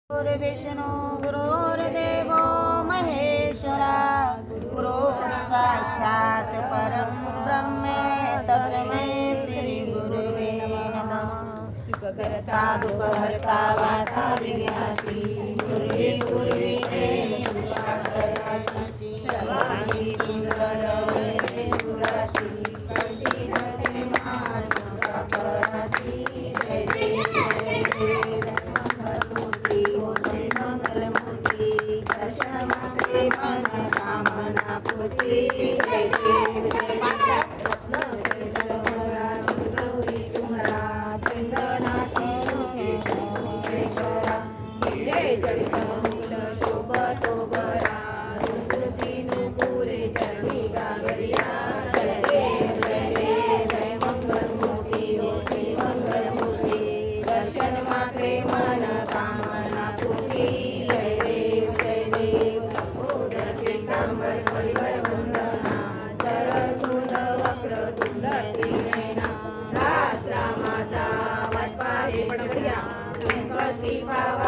गुरुर्विष्णू गुरुर्देवो महेश्वरा गुरु साक्षात् परं ब्रह्म तस्मै श्री गुरुवे नमः। सुखकर्ता दुःखहर्ता वाता विघ्नाची गुरुवे गुरुवे सर्वांगी सुंदर गुराची पंडित मान पराची जय जय कामना पूर्ती जय देव जय गौरी तुम्हाला चंदनाची जडित मुकुट शोभतो बरा तीन पुरे चरणी गागरिया जय देव जय मंगल मूर्ती हो श्री मंगल मूर्ती दर्शन मात्रे मन कामना पूर्ती जय देव उदर पितांबर परिवर वंदना सरसून वक्र तुंड त्रिनयना रास रामाचा वाटपाहे पडवड्या कष्टी पावा